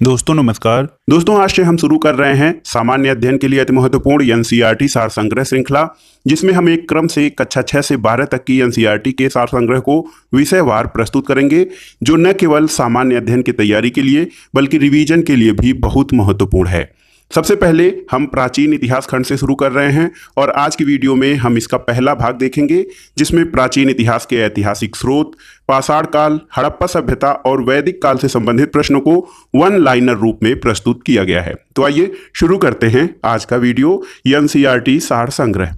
दोस्तों नमस्कार। दोस्तों आज से हम शुरू कर रहे हैं सामान्य अध्ययन के लिए अति महत्वपूर्ण एनसीईआरटी सार संग्रह श्रृंखला, जिसमें हम एक क्रम से कक्षा 6 से 12 तक की एनसीईआरटी के सार संग्रह को विषयवार प्रस्तुत करेंगे, जो न केवल सामान्य अध्ययन की तैयारी के लिए बल्कि रिवीजन के लिए भी बहुत महत्वपूर्ण है। सबसे पहले हम प्राचीन इतिहास खंड से शुरू कर रहे हैं और आज की वीडियो में हम इसका पहला भाग देखेंगे, जिसमें प्राचीन इतिहास के ऐतिहासिक स्रोत, पाषाण काल, हड़प्पा सभ्यता और वैदिक काल से संबंधित प्रश्नों को वन लाइनर रूप में प्रस्तुत किया गया है। तो आइए शुरू करते हैं आज का वीडियो एनसीईआरटी सार संग्रह।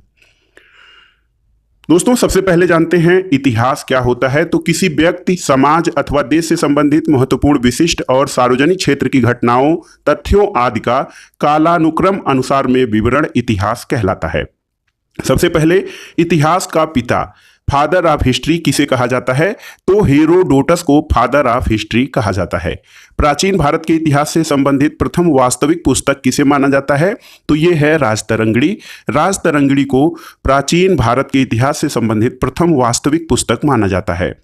दोस्तों सबसे पहले जानते हैं इतिहास क्या होता है। तो किसी व्यक्ति, समाज अथवा देश से संबंधित महत्वपूर्ण, विशिष्ट और सार्वजनिक क्षेत्र की घटनाओं, तथ्यों आदि का कालानुक्रम अनुसार में विवरण इतिहास कहलाता है। सबसे पहले इतिहास का पिता, फादर ऑफ हिस्ट्री किसे कहा जाता है? तो हेरोडोटस को फादर ऑफ हिस्ट्री कहा जाता है। प्राचीन भारत के इतिहास से संबंधित प्रथम वास्तविक पुस्तक किसे माना जाता है? तो ये है राजतरंगिणी। राजतरंगिणी को प्राचीन भारत के इतिहास से संबंधित प्रथम वास्तविक पुस्तक माना जाता है।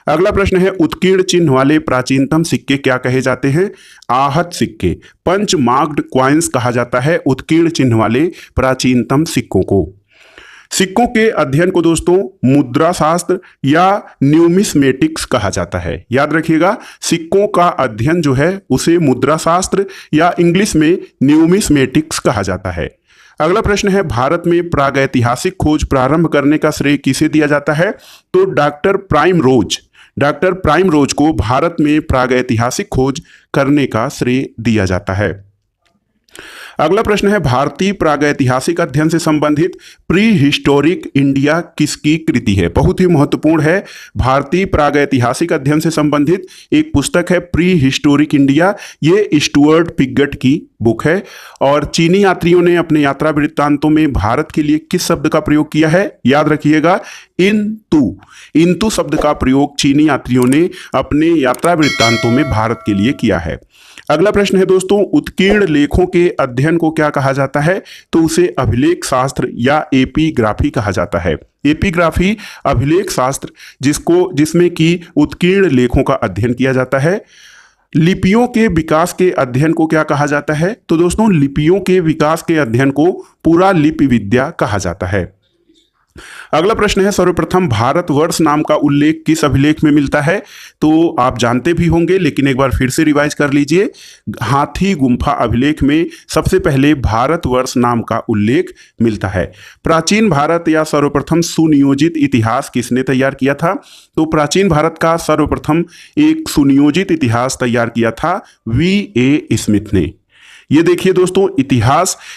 अगला प्रश्न है, उत्कीर्ण चिन्ह वाले प्राचीनतम सिक्के क्या कहे जाते हैं? आहत सिक्के, पंच मार्क्ड क्वाइंस कहा जाता है उत्कीर्ण चिन्ह वाले प्राचीनतम सिक्कों को। सिक्कों के अध्ययन को दोस्तों मुद्रा शास्त्र या न्यूमिस्मेटिक्स कहा जाता है। याद रखिएगा, सिक्कों का अध्ययन जो है उसे मुद्रा शास्त्र या इंग्लिश में न्यूमिस्मेटिक्स कहा जाता है। अगला प्रश्न है, भारत में प्रागैतिहासिक खोज प्रारंभ करने का श्रेय किसे दिया जाता है? तो डॉक्टर प्राइम रोज को भारत में प्रागैतिहासिक खोज करने का श्रेय दिया जाता है। अगला प्रश्न है, भारतीय प्रागैतिहासिक अध्ययन से संबंधित प्री हिस्टोरिक इंडिया किसकी कृति है? बहुत ही महत्वपूर्ण है। भारतीय प्रागैतिहासिक अध्ययन से संबंधित एक पुस्तक है प्री हिस्टोरिक इंडिया। ये स्टुअर्ट पिगट की बुक है और चीनी यात्रियों ने अपने यात्रा वृत्तांतों में भारत के लिए किस शब्द का प्रयोग किया है? याद रखिएगा, इंतु शब्द का प्रयोग चीनी यात्रियों ने अपने यात्रा वृत्तांतों में भारत के लिए किया है। अगला प्रश्न है दोस्तों, उत्कीर्ण लेखों के अध्ययन को क्या कहा जाता है? तो उसे अभिलेख शास्त्र या एपीग्राफी कहा जाता है। एपीग्राफी अभिलेख शास्त्र जिसमें कि उत्कीर्ण लेखों का अध्ययन किया जाता है। लिपियों के विकास के अध्ययन को क्या कहा जाता है? तो दोस्तों लिपियों के विकास के अध्ययन को पुरालिपि विद्या कहा जाता है। अगला प्रश्न है, सर्वप्रथम भारतवर्ष नाम का उल्लेख किस अभिलेख में मिलता है? तो आप जानते भी होंगे, लेकिन एक बार फिर से रिवाइज कर लीजिए। हाथी गुम्फा अभिलेख में सबसे पहले भारतवर्ष नाम का उल्लेख मिलता है। प्राचीन भारत या सर्वप्रथम सुनियोजित इतिहास किसने तैयार किया था? तो प्राचीन भारत का सर्वप्रथम एक सुनियोजित इतिहास तैयार किया था V.A. स्मिथ ने। ये देखिए दोस्तों,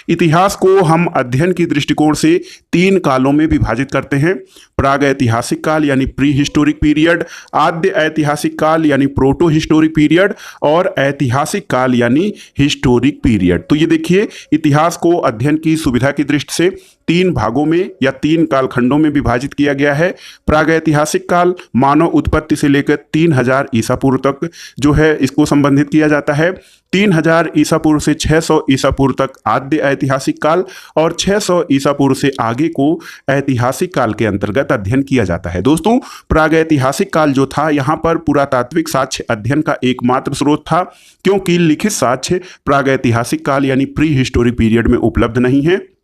इतिहास को हम अध्ययन की दृष्टिकोण से 3 कालों में विभाजित करते हैं। प्राग ऐतिहासिक काल यानी प्री हिस्टोरिक पीरियड, आद्य ऐतिहासिक काल यानी प्रोटो हिस्टोरिक पीरियड और ऐतिहासिक काल यानी हिस्टोरिक पीरियड। तो ये देखिए, इतिहास को अध्ययन की सुविधा की दृष्टि से 3 भागों में या 3 कालखंडों में विभाजित किया गया है। प्रागैतिहासिक काल मानव उत्पत्ति से लेकर 3000 ईसा पूर्व तक जो है इसको संबंधित किया जाता है। 3000 ईसा पूर्व से 600 ईसा पूर्व तक आद्य ऐतिहासिक काल और 600 ईसा पूर्व से आगे को ऐतिहासिक काल के अंतर्गत अध्ययन किया जाता है। दोस्तों प्रागैतिहासिक काल जो था, यहाँ पर पुरातात्विक साक्ष्य अध्ययन का एकमात्र स्रोत था, क्योंकि लिखित साक्ष्य प्रागैतिहासिक काल यानी प्री हिस्टोरिक पीरियड में उपलब्ध नहीं है।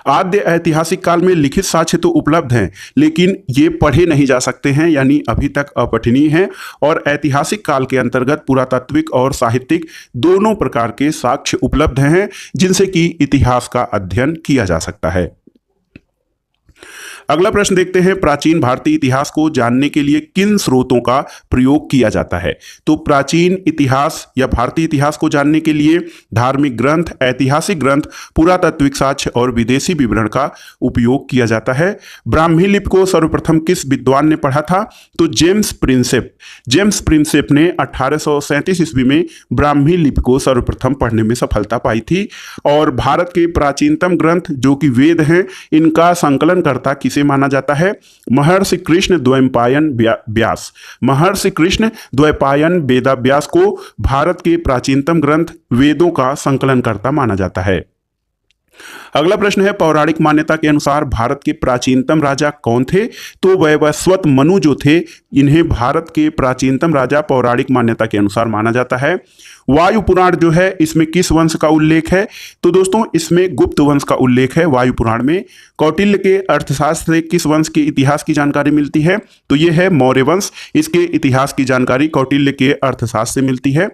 आद्य ऐतिहासिक काल में लिखित साक्ष्य तो उपलब्ध हैं, लेकिन ये पढ़े नहीं जा सकते हैं, यानी अभी तक अपठनीय हैं। और ऐतिहासिक काल के अंतर्गत पुरातात्विक और साहित्यिक दोनों प्रकार के साक्ष्य उपलब्ध हैं, जिनसे कि इतिहास का अध्ययन किया जा सकता है। अगला प्रश्न देखते हैं, प्राचीन भारतीय इतिहास को जानने के लिए किन स्रोतों का प्रयोग किया जाता है? तो प्राचीन इतिहास या भारतीय इतिहास को जानने के लिए धार्मिक ग्रंथ, ऐतिहासिक ग्रंथ, पुरातात्विक साक्ष्य और विदेशी विवरण का उपयोग किया जाता है। ब्राह्मी लिपि को सर्वप्रथम किस विद्वान ने पढ़ा था? तो जेम्स प्रिंसेप ने 1837 ईस्वी में ब्राह्मी लिपि को सर्वप्रथम पढ़ने में सफलता पाई थी। और भारत के प्राचीनतम ग्रंथ जो कि वेद हैं, इनका संकलनकर्ता किसे माना जाता है? महर्षि कृष्ण द्वैपायन वेदाव्यास को भारत के प्राचीनतम ग्रंथ वेदों का संकलनकर्ता माना जाता है। अगला प्रश्न है, पौराणिक मान्यता के अनुसार भारत के प्राचीनतम राजा कौन थे? तो वैवस्वत मनु जो थे, इन्हें भारत के प्राचीनतम राजा पौराणिक मान्यता के अनुसार माना जाता है। वायु पुराण जो है, इसमें किस वंश का उल्लेख है? तो दोस्तों इसमें गुप्त वंश का उल्लेख है वायु पुराण में। कौटिल्य के अर्थशास्त्र से किस वंश के इतिहास की जानकारी मिलती है? तो यह है मौर्य वंश। इसके इतिहास की जानकारी कौटिल्य के अर्थशास्त्र से मिलती है।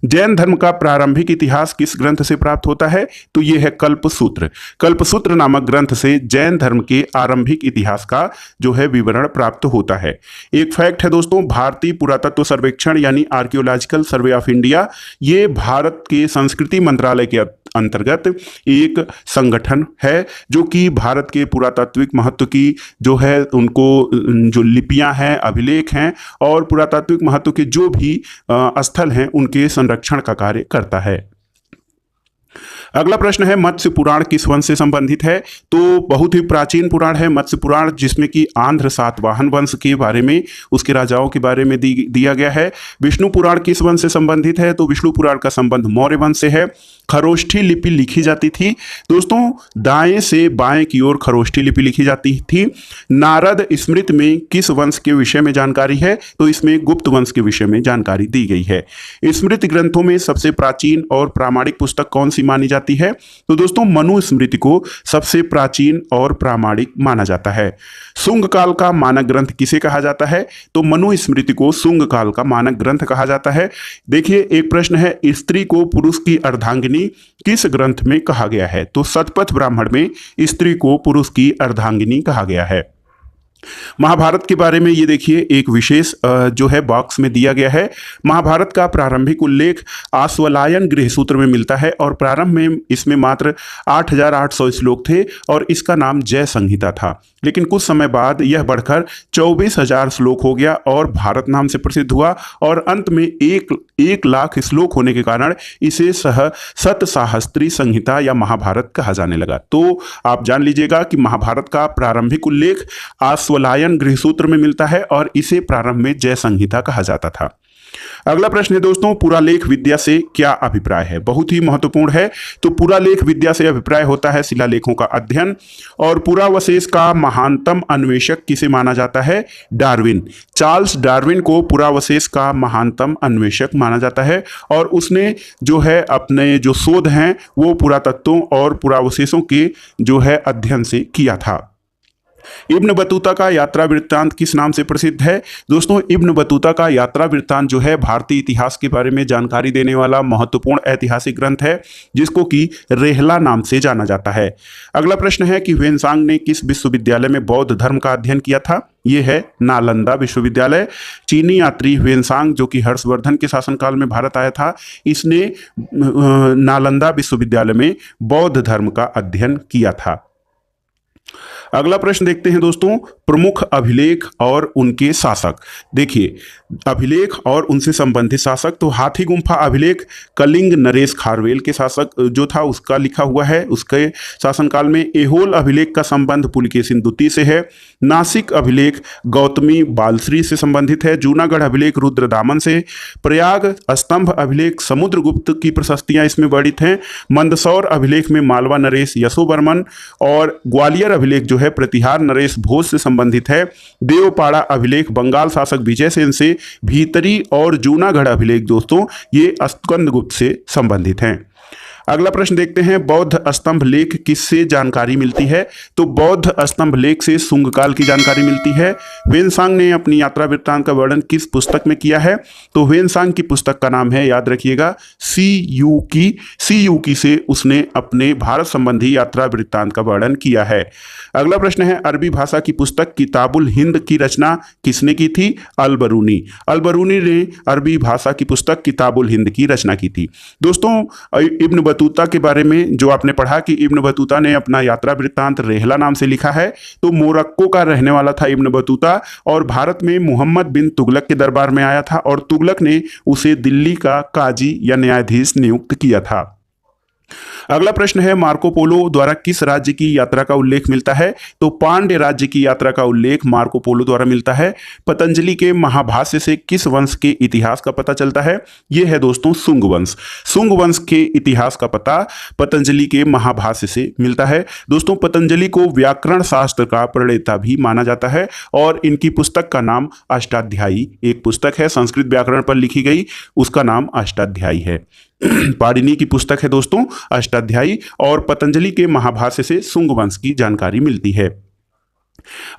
जैन धर्म का प्रारंभिक इतिहास किस ग्रंथ से प्राप्त होता है? तो यह है कल्पसूत्र। कल्पसूत्र नामक ग्रंथ से जैन धर्म के आरंभिक इतिहास का जो है विवरण प्राप्त होता है। एक फैक्ट है दोस्तों, भारतीय पुरातत्व सर्वेक्षण यानी आर्कियोलॉजिकल सर्वे ऑफ इंडिया, ये भारत के संस्कृति मंत्रालय के अंतर्गत एक संगठन है जो कि भारत के पुरातात्विक महत्व की जो है उनको जो लिपियां हैं, अभिलेख हैं और पुरातात्विक महत्व के जो भी स्थल हैं उनके संरक्षण का कार्य करता है। अगला प्रश्न है, मत्स्य पुराण किस वंश से संबंधित है? तो बहुत ही प्राचीन पुराण है मत्स्य पुराण, जिसमें कि आंध्र सातवाहन वंश के बारे में, उसके राजाओं के बारे में दिया गया है। विष्णु पुराण किस वंश से संबंधित है? तो विष्णु पुराण का संबंध मौर्य वंश से है। खरोष्ठी लिपि लिखी जाती थी दोस्तों, दाएं से बाएं की ओर खरोष्ठी लिपि लिखी जाती थी। नारद स्मृति में किस वंश के विषय में जानकारी है? तो इसमें गुप्त वंश के विषय में जानकारी दी गई है। स्मृति ग्रंथों में सबसे प्राचीन और प्रामाणिक पुस्तक कौन सी मानी जाती है? तो दोस्तों मनुस्मृति को सबसे प्राचीन और प्रामाणिक माना जाता है। शुंग काल का मानक ग्रंथ किसे कहा जाता है? तो मनुस्मृति को शुंग काल का मानक ग्रंथ कहा जाता है। देखिए एक प्रश्न है, स्त्री को पुरुष की अर्धांगिनी किस ग्रंथ में कहा गया है? तो शतपथ ब्राह्मण में स्त्री को पुरुष की अर्धांगिनी कहा गया है। महाभारत के बारे में ये देखिए एक विशेष जो है बॉक्स में दिया गया है। महाभारत का प्रारंभिक उल्लेख आश्वलायन गृह सूत्र में मिलता है और प्रारंभ में इसमें मात्र 8,800 श्लोक थे और इसका नाम जय संहिता था। लेकिन कुछ समय बाद यह बढ़कर 24,000 श्लोक हो गया और भारत नाम से प्रसिद्ध हुआ और अंत में 1,00,000 श्लोक होने के कारण इसे सतसाहस्त्री संहिता या महाभारत कहा जाने लगा। तो आप जान लीजिएगा कि महाभारत का प्रारंभिक उल्लेख आश्वलायन गृहसूत्र में मिलता है और इसे प्रारंभ में जय संहिता कहा जाता था। अगला प्रश्न है दोस्तों, पुरालेख विद्या से क्या अभिप्राय है? बहुत ही महत्वपूर्ण है। तो पुरालेख विद्या से अभिप्राय होता है शिलालेखों का अध्ययन। और पुरावशेष का महानतम अन्वेषक किसे माना जाता है? डार्विन। चार्ल्स डार्विन को पुरावशेष का महानतम अन्वेषक माना जाता है और उसने जो है अपने जो शोध हैं वो पुरातत्वों और पुरावशेषों के जो है अध्ययन से किया था। इब्न बतूता का यात्रा वृत्तांत किस नाम से प्रसिद्ध है? दोस्तों इब्न बतूता का यात्रा वृत्तांत जो है भारतीय इतिहास के बारे में जानकारी देने वाला महत्वपूर्ण ऐतिहासिक ग्रंथ है जिसको कि रेहला नाम से जाना जाता है। अगला प्रश्न है कि ह्वेनसांग ने किस विश्वविद्यालय में बौद्ध धर्म का अध्ययन किया था? ये है नालंदा विश्वविद्यालय। चीनी यात्री ह्वेनसांग जो कि हर्षवर्धन के शासनकाल में भारत आया था, इसने नालंदा विश्वविद्यालय में बौद्ध धर्म का अध्ययन किया था। अगला प्रश्न देखते हैं दोस्तों, प्रमुख अभिलेख और उनके शासक। देखिए अभिलेख और उनसे संबंधित शासक, तो हाथी गुम्फा अभिलेख कलिंग नरेश खारवेल के शासक जो था उसका लिखा हुआ है, उसके शासनकाल में। एहोल अभिलेख का संबंध पुलकेशिन द्वितीय से है। नासिक अभिलेख गौतमी बालश्री से संबंधित है। जूनागढ़ अभिलेख रुद्रदामन से। प्रयाग स्तंभ अभिलेख समुद्रगुप्त की प्रशस्तियां इसमें वर्णित हैं। मंदसौर अभिलेख में मालवा नरेश यशोवर्मन और ग्वालियर अभिलेख जो है प्रतिहार नरेश भोज से संबंधित है। देवपाड़ा अभिलेख बंगाल शासक विजयसेन से। भीतरी और जूनागढ़ अभिलेख दोस्तों ये स्कंदगुप्त से संबंधित हैं। अगला प्रश्न देखते हैं, बौद्ध स्तंभ लेख किससे जानकारी मिलती है? तो बौद्ध स्तंभ लेख से शुंग काल की जानकारी मिलती है। ह्वेनसांग ने अपनी यात्रा वृत्तांत का वर्णन किस पुस्तक में किया है? तो ह्वेनसांग की पुस्तक का नाम है, याद रखिएगा, सी यू की से उसने अपने भारत संबंधी यात्रा वृत्तांत का वर्णन किया है। अगला प्रश्न है, अरबी भाषा की पुस्तक किताबुल हिंद की रचना किसने की थी? अल-बरूनी। अल-बरूनी ने अरबी भाषा की पुस्तक किताबुल हिंद की रचना की थी। दोस्तों इब्न बतूता के बारे में जो आपने पढ़ा कि इब्न बतूता ने अपना यात्रा वृत्तांत रेहला नाम से लिखा है, तो मोरक्को का रहने वाला था इब्न बतूता और भारत में मोहम्मद बिन तुगलक के दरबार में आया था और तुगलक ने उसे दिल्ली का काजी या न्यायाधीश नियुक्त किया था। अगला प्रश्न है, मार्को पोलो द्वारा किस राज्य की यात्रा का उल्लेख मिलता है? तो पांड्य राज्य की यात्रा का उल्लेख मार्को पोलो द्वारा मिलता है। पतंजलि के महाभाष्य से किस वंश के इतिहास का पता चलता है? यह है दोस्तों सुंग वंश। सुंग वंश के इतिहास का पता पतंजलि के महाभाष्य से मिलता है। दोस्तों पतंजलि को व्याकरण शास्त्र का प्रणेता भी माना जाता है और इनकी पुस्तक का नाम अष्टाध्यायी, एक पुस्तक है संस्कृत व्याकरण पर लिखी गई, उसका नाम अष्टाध्यायी है। पाणिनि की पुस्तक है दोस्तों अष्टाध्यायी, और पतंजलि के महाभाष्य से सुंग वंश की जानकारी मिलती है।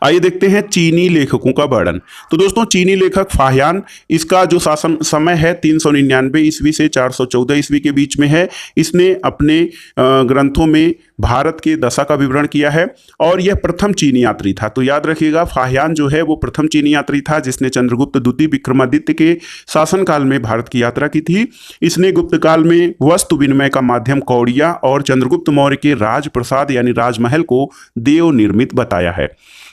आइए देखते हैं चीनी लेखकों का वर्णन। तो दोस्तों चीनी लेखक फाहियान, इसका जो शासन समय है 399 ईस्वी से 414 ईस्वी के बीच में है। इसने अपने ग्रंथों में भारत के दशा का विवरण किया है और यह प्रथम चीनी यात्री था। तो याद रखिएगा फाहियान जो है वो प्रथम चीनी यात्री था जिसने चंद्रगुप्त द्वितीय विक्रमादित्य के शासनकाल में भारत की यात्रा की थी। इसने गुप्त काल में वस्तु विनिमय का माध्यम कौड़िया और चंद्रगुप्त मौर्य के राजप्रसाद यानी राजमहल को देव निर्मित बताया है।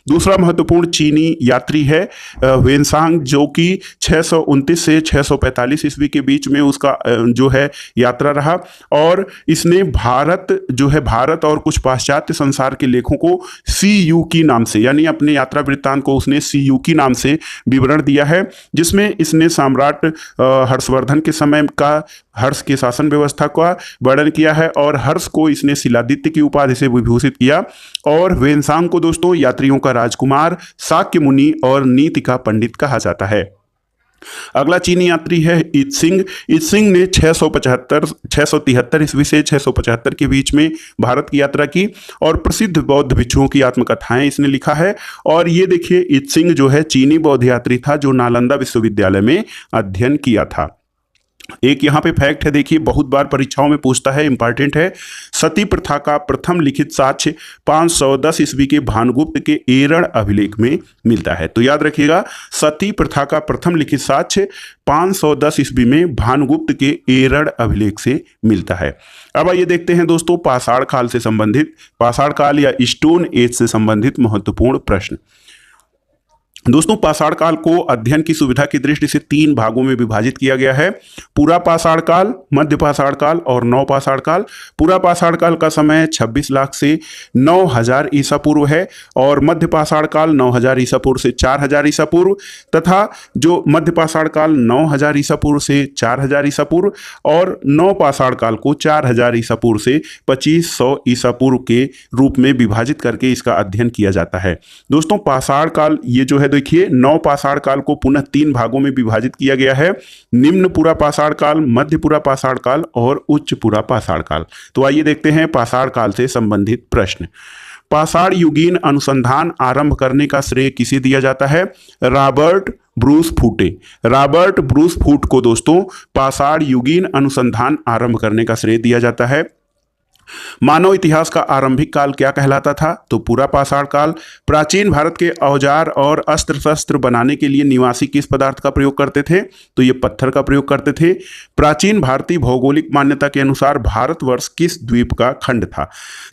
दूसरा महत्वपूर्ण चीनी यात्री है वेनसांग, जो कि 629 से 645 ईस्वी के बीच में उसका जो है यात्रा रहा और इसने भारत और कुछ पाश्चात्य संसार के लेखों को सी यू की नाम से, यानी अपने यात्रा वृत्तांत को उसने सी यू की नाम से विवरण दिया है, जिसमें इसने सम्राट हर्षवर्धन के समय का हर्ष के शासन व्यवस्था का वर्णन किया है और हर्ष को इसने शिलादित्य की उपाधि से विभूषित किया और वेनसांग को दोस्तों यात्रियों का राजकुमार, शाक्य मुनि और नीति का पंडित कहा जाता है। अगला चीनी यात्री है इत्सिंग। इत्सिंग ने 673 ईस्वी से 675 के बीच में भारत की यात्रा की और प्रसिद्ध बौद्ध भिक्षुओं की आत्मकथाएं इसने लिखा है। और ये देखिए इत्सिंग जो है चीनी बौद्ध यात्री था जो नालंदा विश्वविद्यालय में अध्ययन किया था। एक यहाँ पे फैक्ट है, देखिए बहुत बार परीक्षाओं में पूछता है, इंपॉर्टेंट है। सती प्रथा का प्रथम लिखित साक्ष्य 510 ईस्वी के भानुगुप्त के एरण अभिलेख में मिलता है। तो याद रखिएगा सती प्रथा का प्रथम लिखित साक्ष्य 510 ईस्वी में भानुगुप्त के एरण अभिलेख से मिलता है। अब आइए देखते हैं दोस्तों पाषाण काल से संबंधित, पाषाण काल या स्टोन एज से संबंधित महत्वपूर्ण प्रश्न। दोस्तों पाषाण काल को अध्ययन की सुविधा की दृष्टि से 3 भागों में विभाजित किया गया है, पूरा पाषाण काल, मध्य पाषाण काल और नव पाषाण काल। पूरा पाषाण काल का समय 26 लाख से 9000 ईसा पूर्व है और मध्य पाषाण काल 9000 ईसा पूर्व से 4000 ईसा पूर्व, तथा जो मध्य पाषाण काल 9000 ईसा पूर्व से 4000 ईसा पूर्व और नव पाषाण काल को 4000 ईसा पूर्व से 2500 ईसा पूर्व के रूप में विभाजित करके इसका अध्ययन किया जाता है। दोस्तों पाषाण काल ये जो है देखिए नव पाषाण काल को पुनः 3 भागों में विभाजित किया गया है, निम्न पुरा पाषाण काल, मध्य पुरा पाषाण काल और उच्च पुरा पाषाण काल। तो आइए देखते हैं पाषाण काल से संबंधित प्रश्न। पाषाण युगीन अनुसंधान आरंभ करने का श्रेय किसे दिया जाता है? रॉबर्ट ब्रूस फूटे। रॉबर्ट ब्रूस फूट को दोस्तों पाषाण युगीन अनुसंधान आरंभ करने का श्रेय दिया जाता है। मानव इतिहास का आरंभिक काल क्या कहलाता था? तो पूरा पाषाण काल। प्राचीन भारत के औजार और अस्त्र शस्त्र बनाने के लिए निवासी किस पदार्थ का प्रयोग करते थे? तो ये पत्थर का प्रयोग करते थे। प्राचीन भारतीय भौगोलिक मान्यता के अनुसार भारतवर्ष किस द्वीप का खंड था?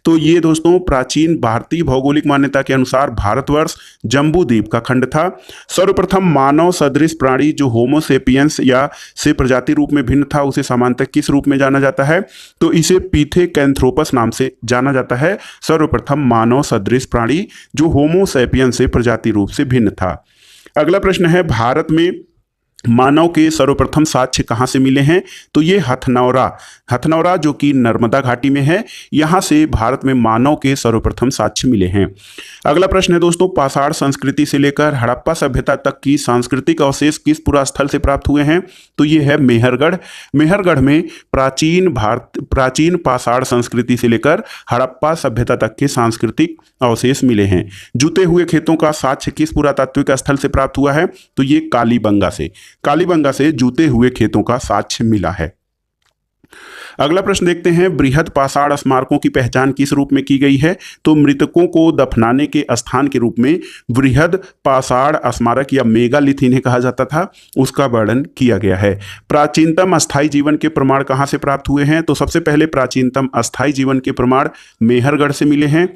तो ये दोस्तों प्राचीन भारतीय भौगोलिक मान्यता के अनुसार भारतवर्ष जम्बू द्वीप का खंड था। सर्वप्रथम मानव सदृश प्राणी जो होमोसेपियंस या से प्रजाति रूप में भिन्न था उसे सामान्यतः किस रूप में जाना जाता है? तो इसे पिथेकैंथ्रोपस नाम से जाना जाता है। सर्वप्रथम मानव सदृश प्राणी जो होमोसेपियंस से प्रजाति रूप से भिन्न था। अगला प्रश्न है भारत में मानव के सर्वप्रथम साक्ष्य कहाँ से मिले हैं? तो ये हथनौरा जो कि नर्मदा घाटी में है, यहाँ से भारत में मानव के सर्वप्रथम साक्ष्य मिले हैं। अगला प्रश्न है दोस्तों पाषाण संस्कृति से लेकर हड़प्पा सभ्यता तक की सांस्कृतिक अवशेष किस पुरा स्थल से प्राप्त हुए हैं? तो ये है मेहरगढ़। मेहरगढ़ में प्राचीन पाषाण संस्कृति से लेकर हड़प्पा सभ्यता तक के सांस्कृतिक अवशेष मिले हैं। जुते हुए खेतों का साक्ष्य किस पुरातात्विक स्थल से प्राप्त हुआ है? तो ये कालीबंगा से जूते हुए खेतों का साक्ष्य मिला है। अगला प्रश्न देखते हैं बृहद पाषाण स्मारकों की पहचान किस रूप में की गई है? तो मृतकों को दफनाने के स्थान के रूप में बृहद पाषाण स्मारक या मेगालिथ इन्हें कहा जाता था, उसका वर्णन किया गया है। प्राचीनतम अस्थायी जीवन के प्रमाण कहाँ से प्राप्त हुए हैं? तो सबसे पहले प्राचीनतम अस्थायी जीवन के प्रमाण मेहरगढ़ से मिले हैं।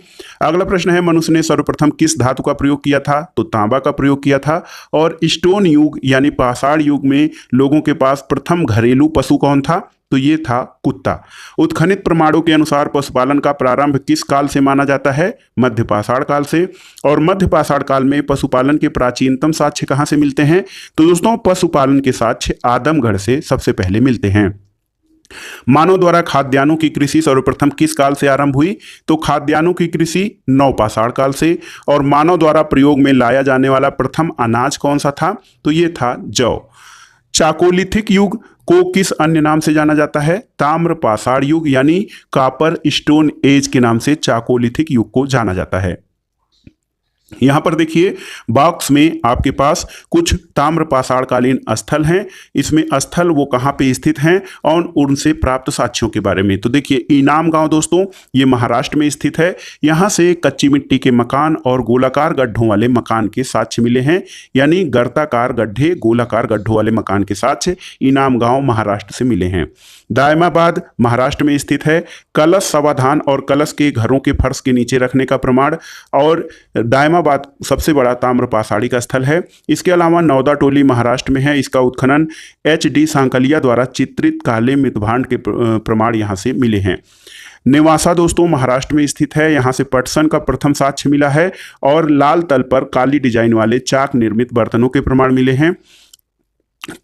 अगला प्रश्न है मनुष्य ने सर्वप्रथम किस धातु का प्रयोग किया था? तो तांबा का प्रयोग किया था। और स्टोन युग यानी पाषाण युग में लोगों के पास प्रथम घरेलू पशु कौन था? तो ये था कुत्ता। उत्खनित प्रमाणों के अनुसार पशुपालन का प्रारंभ किस काल से माना जाता है? मध्य पाषाण काल से। और मध्य पाषाण काल में पशुपालन के प्राचीनतम साक्ष्य कहाँ से मिलते हैं? तो दोस्तों पशुपालन के साक्ष्य आदमगढ़ से सबसे पहले मिलते हैं। मानव द्वारा खाद्यान्नों की कृषि सर्वप्रथम किस काल से आरंभ हुई? तो खाद्यान्नों की कृषि नवपाषाण काल से। और मानव द्वारा प्रयोग में लाया जाने वाला प्रथम अनाज कौन सा था? तो ये था जौ। चाकोलिथिक युग को किस अन्य नाम से जाना जाता है? ताम्रपाषाण युग यानी कॉपर स्टोन एज के नाम से चाकोलिथिक युग को जाना जाता है। यहां पर देखिए बॉक्स में आपके पास कुछ ताम्रपाषाण कालीन स्थल हैं। इसमें स्थल वो कहाँ पे स्थित हैं और उनसे प्राप्त साक्ष्यों के बारे में। तो देखिए इनाम गांव दोस्तों ये महाराष्ट्र में स्थित है। यहाँ से कच्ची मिट्टी के मकान और गोलाकार गड्ढों वाले मकान के साक्ष्य मिले हैं, यानी गर्ताकार गड्ढे गोलाकार गड्ढों वाले मकान के साक्ष्य इनाम गांव महाराष्ट्र से मिले हैं। दायमाबाद महाराष्ट्र में स्थित है। कलश समाधान और कलश के घरों के फर्श के नीचे रखने का प्रमाण और दायमाबाद सबसे बड़ा ताम्रपाषाणी का स्थल है। इसके अलावा नौदा टोली महाराष्ट्र में है। इसका उत्खनन HD सांकलिया द्वारा चित्रित काले मृतभांड के प्रमाण यहाँ से मिले हैं। नेवासा दोस्तों महाराष्ट्र में स्थित है। यहाँ से पटसन का प्रथम साक्ष्य मिला है और लाल तल पर काली डिजाइन वाले चाक निर्मित बर्तनों के प्रमाण मिले हैं।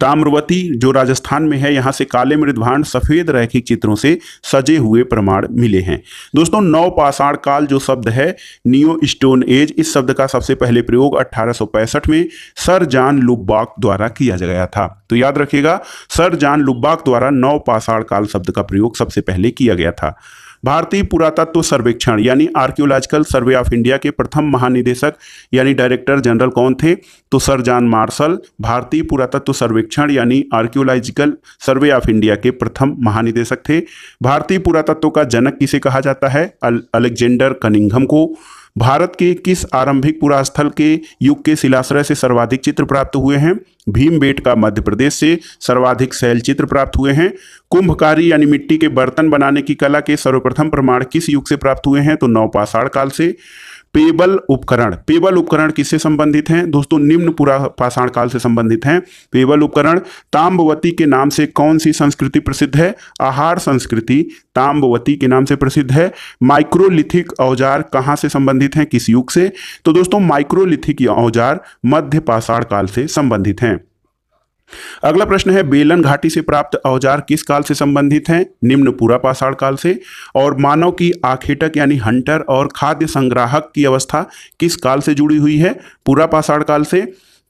ताम्रवती जो राजस्थान में है, यहाँ से काले मृतभांड सफेद रैखिक चित्रों से सजे हुए प्रमाण मिले हैं। दोस्तों नवपाषाण काल जो शब्द है नियो स्टोन एज, इस शब्द का सबसे पहले प्रयोग 1865 में सर जॉन लुबाक द्वारा किया गया था। तो याद रखिएगा सर जॉन लुबाक द्वारा नवपाषाण काल शब्द का प्रयोग सबसे पहले किया गया था। भारतीय पुरातत्व सर्वेक्षण यानी आर्कियोलॉजिकल सर्वे ऑफ इंडिया के प्रथम महानिदेशक यानी डायरेक्टर जनरल कौन थे? तो सर जॉन मार्शल भारतीय पुरातत्व सर्वेक्षण यानी आर्कियोलॉजिकल सर्वे ऑफ इंडिया के प्रथम महानिदेशक थे। भारतीय पुरातत्व का जनक किसे कहा जाता है? अलेक्जेंडर कनिंघम को। भारत के किस आरंभिक पुरास्थल के युग के शिलाश्रय से सर्वाधिक चित्र प्राप्त हुए हैं? भीमबेटका मध्य प्रदेश से सर्वाधिक शैल चित्र प्राप्त हुए हैं। कुंभकारी यानी मिट्टी के बर्तन बनाने की कला के सर्वप्रथम प्रमाण किस युग से प्राप्त हुए हैं? तो नवपाषाण काल से। पेबल उपकरण किससे संबंधित हैं? दोस्तों निम्न पुरापाषाण काल से संबंधित हैं। पेबल उपकरण। ताम्रवती के नाम से कौन सी संस्कृति प्रसिद्ध है? आहार संस्कृति ताम्रवती के नाम से प्रसिद्ध है। माइक्रोलिथिक औजार कहाँ से संबंधित हैं, किस युग से? तो दोस्तों माइक्रोलिथिक औजार मध्य पाषाण काल से संबंधित हैं। अगला प्रश्न है बेलन घाटी से प्राप्त औजार किस काल से संबंधित हैं? निम्न पुरापाषाण काल से। और मानव की आखेटक यानी हंटर और खाद्य संग्राहक की अवस्था किस काल से जुड़ी हुई है? पुरापाषाण काल से।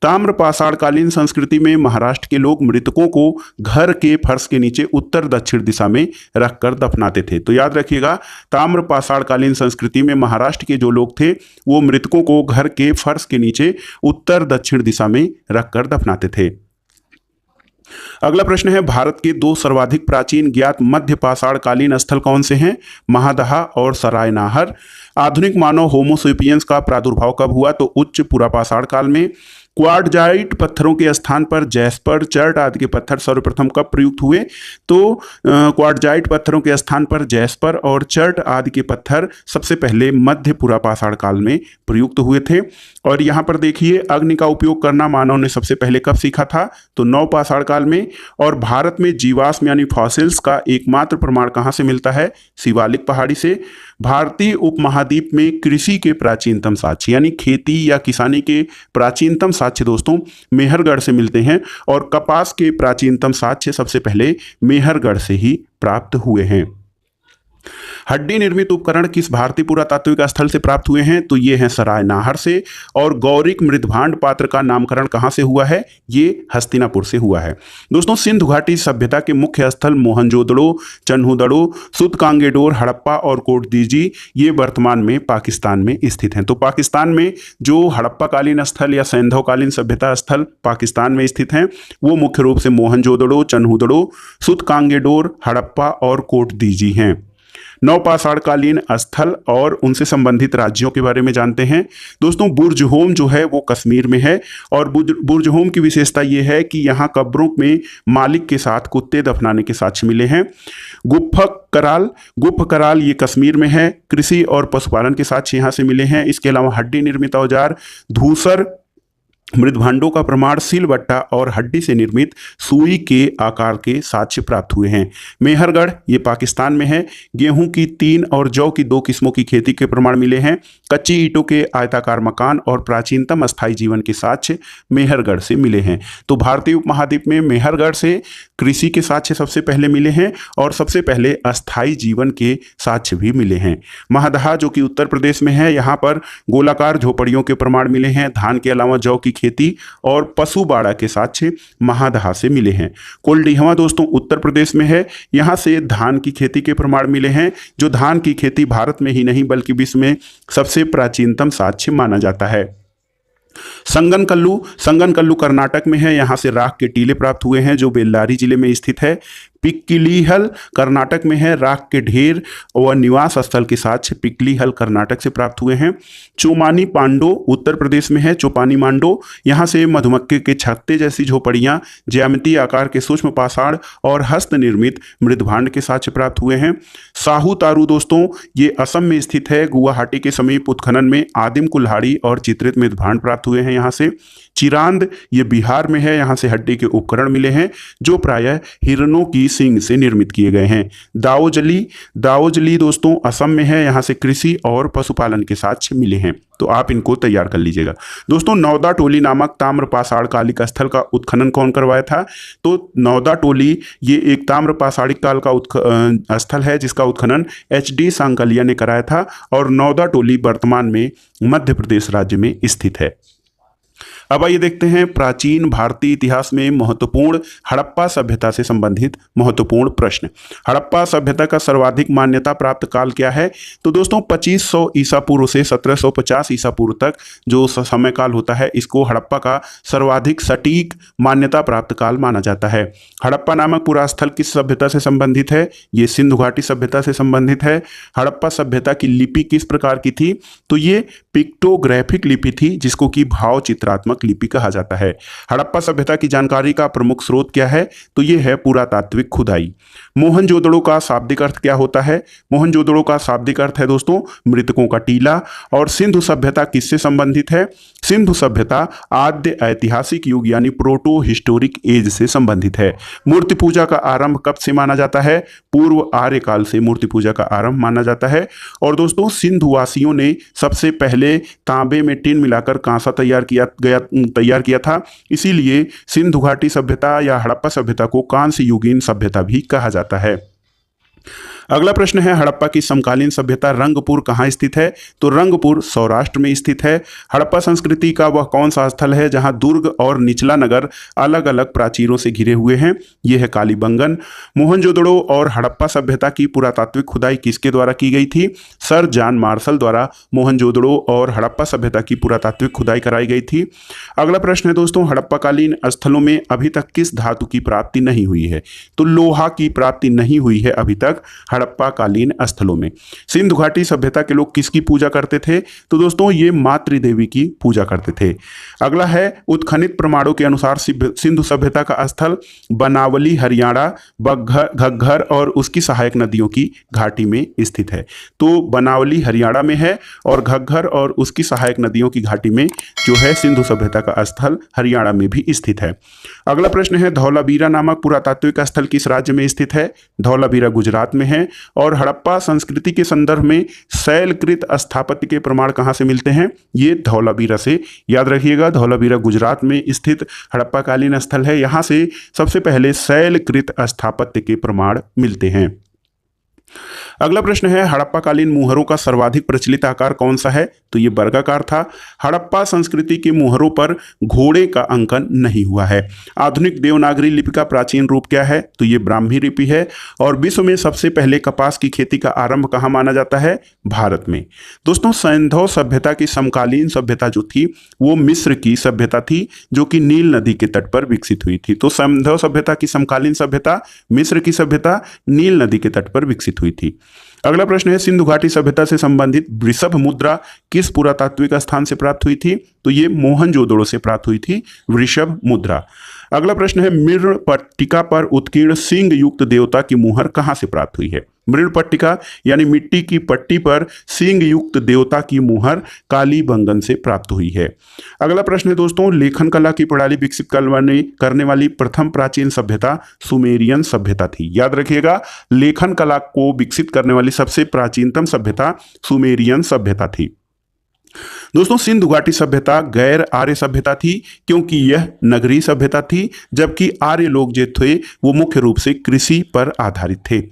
ताम्रपाषाण कालीन संस्कृति में महाराष्ट्र के लोग मृतकों को घर के फर्श के नीचे उत्तर दक्षिण दिशा में रखकर दफनाते थे। तो याद रखिएगा ताम्रपाषाण कालीन संस्कृति में महाराष्ट्र के जो लोग थे वो मृतकों को घर के फर्श के नीचे उत्तर दक्षिण दिशा में रखकर दफनाते थे। अगला प्रश्न है भारत के दो सर्वाधिक प्राचीन ज्ञात मध्य पाषाण कालीन स्थल कौन से हैं? महादहा और सरायनाहर। आधुनिक मानव होमोसेपियंस का प्रादुर्भाव कब हुआ? तो उच्च पुरापाषाण काल में। क्वार्टजाइट पत्थरों के स्थान पर जैस्पर चर्ट आदि के पत्थर सर्वप्रथम कब प्रयुक्त हुए? तो क्वार्टजाइट पत्थरों के स्थान पर जैस्पर और चर्ट आदि के पत्थर सबसे पहले मध्य पुरापाषाण काल में प्रयुक्त हुए थे। और यहाँ पर देखिए अग्नि का उपयोग करना मानव ने सबसे पहले कब सीखा था? तो नवपाषाण काल में। और भारत में जीवाश्म यानी फॉसिल्स का एकमात्र प्रमाण कहाँ से मिलता है? शिवालिक पहाड़ी से। भारतीय उपमहाद्वीप में कृषि के प्राचीनतम साक्ष्य यानी खेती या किसानी के प्राचीनतम साक्ष्य दोस्तों मेहरगढ़ से मिलते हैं। और कपास के प्राचीनतम साक्ष्य सबसे पहले मेहरगढ़ से ही प्राप्त हुए हैं। हड्डी निर्मित उपकरण किस भारतीय पुरातात्विक स्थल से प्राप्त हुए हैं? तो ये हैं सरायनाहर से। और गौरिक मृतभांड पात्र का नामकरण कहाँ से हुआ है? ये हस्तिनापुर से हुआ है। दोस्तों सिंधु घाटी सभ्यता के मुख्य स्थल मोहनजोदड़ो, चन्हुदड़ो, सुतकांगेडोर, हड़प्पा और कोटदीजी ये वर्तमान में पाकिस्तान में स्थित हैं। तो पाकिस्तान में जो हड़प्पा कालीन स्थल या सैंधव कालीन सभ्यता स्थल पाकिस्तान में स्थित हैं वो मुख्य रूप से मोहनजोदड़ो, चन्हुदड़ो, सुतकांगेडोर, हड़प्पा और कोटदीजी हैं। नवपाषाण कालीन स्थल और उनसे संबंधित राज्यों के बारे में जानते हैं। दोस्तों बुर्जहोम जो है वो कश्मीर में है। और बुर्जहोम की विशेषता ये है कि यहाँ कब्रों में मालिक के साथ कुत्ते दफनाने के साक्ष्य मिले हैं। गुप्फ कराल ये कश्मीर में है। कृषि और पशुपालन के साक्ष्य यहाँ से मिले हैं। इसके अलावा हड्डी निर्मित औजार धूसर मृदभांडों का प्रमाण सिलबट्टा और हड्डी से निर्मित सुई के आकार के साक्ष्य प्राप्त हुए हैं। मेहरगढ़ ये पाकिस्तान में है। गेहूं की 3 और जौ की 2 किस्मों की खेती के प्रमाण मिले हैं। कच्ची ईंटों के आयताकार मकान और प्राचीनतम अस्थायी जीवन के साक्ष्य मेहरगढ़ से मिले हैं। तो भारतीय उपमहाद्वीप में मेहरगढ़ से कृषि के साक्ष्य सबसे पहले मिले हैं और सबसे पहले अस्थायी जीवन के साक्ष्य भी मिले हैं। महदहा जो कि उत्तर प्रदेश में है, यहाँ पर गोलाकार झोपड़ियों के प्रमाण मिले हैं। धान के अलावा जौ की खेती और पशु बाड़ा के साक्ष्य महादहा से मिले हैं। कोल्डिहवा दोस्तों उत्तर प्रदेश में है, यहाँ से धान की खेती के प्रमाण मिले हैं, जो धान की खेती भारत में ही नहीं बल्कि विश्व में सबसे प्राचीनतम साक्ष्य माना जाता है। संगनकल्लू कर्नाटक में है, यहाँ से राख के टीले प्राप्त हुए हैं जो बेल्लारी जिले में स्थित है। पिक्किलीहल कर्नाटक में है, राख के ढेर व निवास स्थल के साक्ष्य पिक्किलीहल कर्नाटक से प्राप्त हुए हैं। चोमानी पांडो उत्तर प्रदेश में है, चोपानी मांडो यहाँ से मधुमक्खी के छत्ते जैसी झोपड़ियाँ, ज्यामितीय आकार के सूक्ष्म पाषाण और हस्त निर्मित मृदभांड के साक्ष्य प्राप्त हुए हैं। साहू तारू दोस्तों ये असम में स्थित है, गुवाहाटी के समीप उत्खनन में आदिम कुल्हाड़ी और चित्रित मृदभांड प्राप्त हुए हैं यहाँ से। चिरांद ये बिहार में है, यहाँ से हड्डी के उपकरण मिले हैं जो प्रायः हिरणों की सींग से निर्मित किए गए हैं। दाओजली दोस्तों असम में है, यहाँ से कृषि और पशुपालन के साक्ष्य मिले हैं। तो आप इनको तैयार कर लीजिएगा। दोस्तों नौदा टोली नामक ताम्र पाषाण कालिक स्थल का उत्खनन कौन करवाया था? तो नौदा टोली ये एक ताम्र पाषाणिक काल का स्थल है जिसका उत्खनन HD सांकलिया ने कराया था और नौदा टोली वर्तमान में मध्य प्रदेश राज्य में स्थित है। अब आइए देखते हैं प्राचीन भारतीय इतिहास में महत्वपूर्ण हड़प्पा सभ्यता से संबंधित महत्वपूर्ण प्रश्न। हड़प्पा सभ्यता का सर्वाधिक मान्यता प्राप्त काल क्या है? तो दोस्तों 2500 ईसा पूर्व से 1750 ईसा पूर्व तक जो समय काल होता है इसको हड़प्पा का सर्वाधिक सटीक मान्यता प्राप्त काल माना जाता है। हड़प्पा नामक पूरा स्थल किस सभ्यता से संबंधित है? ये सिंधु घाटी सभ्यता से संबंधित है। हड़प्पा सभ्यता की लिपि किस प्रकार की थी? तो ये पिक्टोग्राफिक लिपि थी जिसको कि भाव चित्रात्मक लिपि कहा जाता है। हड़प्पा सभ्यता की जानकारी का प्रमुख स्रोत क्या है? तो ये है पुरातात्विक खुदाई। मोहनजोदड़ो का शाब्दिक अर्थ क्या होता है? मोहनजोदड़ो का शाब्दिक अर्थ है दोस्तों मृतकों का टीला। और सिंधु सभ्यता किससे संबंधित है? सिंधु सभ्यता आद्य ऐतिहासिक युग यानी प्रोटो हिस्टोरिक एज से संबंधित है। मूर्ति पूजा का आरंभ कब से माना जाता है? पूर्व आर्य काल से मूर्ति पूजा का आरंभ माना जाता है। और दोस्तों सिंधु वासियों ने सबसे पहले तांबे में टिन मिलाकर कांसा तैयार किया था, इसीलिए सिंधु घाटी सभ्यता या हड़प्पा सभ्यता को कांस्य युगीन सभ्यता भी कहा जाता है। अगला प्रश्न है हड़प्पा की समकालीन सभ्यता रंगपुर कहाँ स्थित है? तो रंगपुर सौराष्ट्र में स्थित है। हड़प्पा संस्कृति का वह कौन सा स्थल है जहाँ दुर्ग और निचला नगर अलग अलग प्राचीरों से घिरे हुए हैं? यह है कालीबंगन। मोहनजोदड़ो और हड़प्पा सभ्यता की पुरातात्विक खुदाई किसके द्वारा की गई थी? सर जॉन मार्शल द्वारा मोहनजोदड़ो और हड़प्पा सभ्यता की पुरातात्विक खुदाई कराई गई थी। अगला प्रश्न है दोस्तों हड़प्पाकालीन स्थलों में अभी तक किस धातु की प्राप्ति नहीं हुई है? तो लोहा की प्राप्ति नहीं हुई है अभी तक हड़प्पा कालीन स्थलों में। सिंधु घाटी सभ्यता के लोग किसकी पूजा करते थे? तो दोस्तों ये मातृ देवी की पूजा करते थे। अगला है उत्खनित प्रमाणों के अनुसार सिंधु सभ्यता का स्थल बनावली हरियाणा घग्घर और उसकी सहायक नदियों की घाटी में स्थित है। तो बनावली हरियाणा में है और घग्घर और उसकी सहायक नदियों की घाटी में जो है सिंधु सभ्यता का स्थल हरियाणा में भी स्थित है। अगला प्रश्न है धौलावीरा नामक पुरातात्विक स्थल किस राज्य में स्थित है? धौलावीरा गुजरात में है। और हड़प्पा संस्कृति के संदर्भ में शैलकृत स्थापत्य के प्रमाण कहां से मिलते हैं? ये धौलावीरा से। याद रखिएगा धौलावीरा गुजरात में स्थित हड़प्पाकालीन स्थल है, यहां से सबसे पहले शैलकृत स्थापत्य के प्रमाण मिलते हैं। अगला प्रश्न है हड़प्पाकालीन मुहरों का सर्वाधिक प्रचलित आकार कौन सा है? तो ये वर्गाकार था। हड़प्पा संस्कृति के मुहरों पर घोड़े का अंकन नहीं हुआ है। आधुनिक देवनागरी लिपि का प्राचीन रूप क्या है? तो ये ब्राह्मी लिपि है। और विश्व में सबसे पहले कपास की खेती का आरंभ कहाँ माना जाता है? भारत में। दोस्तों सैंधव सभ्यता की समकालीन सभ्यता जो थी वो मिस्र की सभ्यता थी जो कि नील नदी के तट पर विकसित हुई थी। तो सैंधव सभ्यता की समकालीन सभ्यता मिस्र की सभ्यता नील नदी के तट पर विकसित हुई थी। अगला प्रश्न है सिंधु घाटी सभ्यता से संबंधित वृषभ मुद्रा किस पुरातात्विक स्थान से प्राप्त हुई थी? तो ये मोहनजोदड़ो से प्राप्त हुई थी वृषभ मुद्रा। अगला प्रश्न है मिर्र पट्टिका पर उत्कीर्ण सिंह युक्त देवता की मुहर कहां से प्राप्त हुई है? मृणपट्टिका यानी मिट्टी की पट्टी पर सींग युक्त देवता की मुहर कालीबंगन से प्राप्त हुई है। अगला प्रश्न है दोस्तों, लेखन कला की प्रणाली विकसित करने वाली प्रथम प्राचीन सभ्यता सुमेरियन सभ्यता थी। याद रखिएगा, लेखन कला को विकसित करने वाली सबसे प्राचीनतम सभ्यता सुमेरियन सभ्यता थी। दोस्तों, सिंधु घाटी सभ्यता गैर आर्य सभ्यता थी क्योंकि यह नगरीय सभ्यता थी, जबकि आर्य लोग जो थे वो मुख्य रूप से कृषि पर आधारित थे।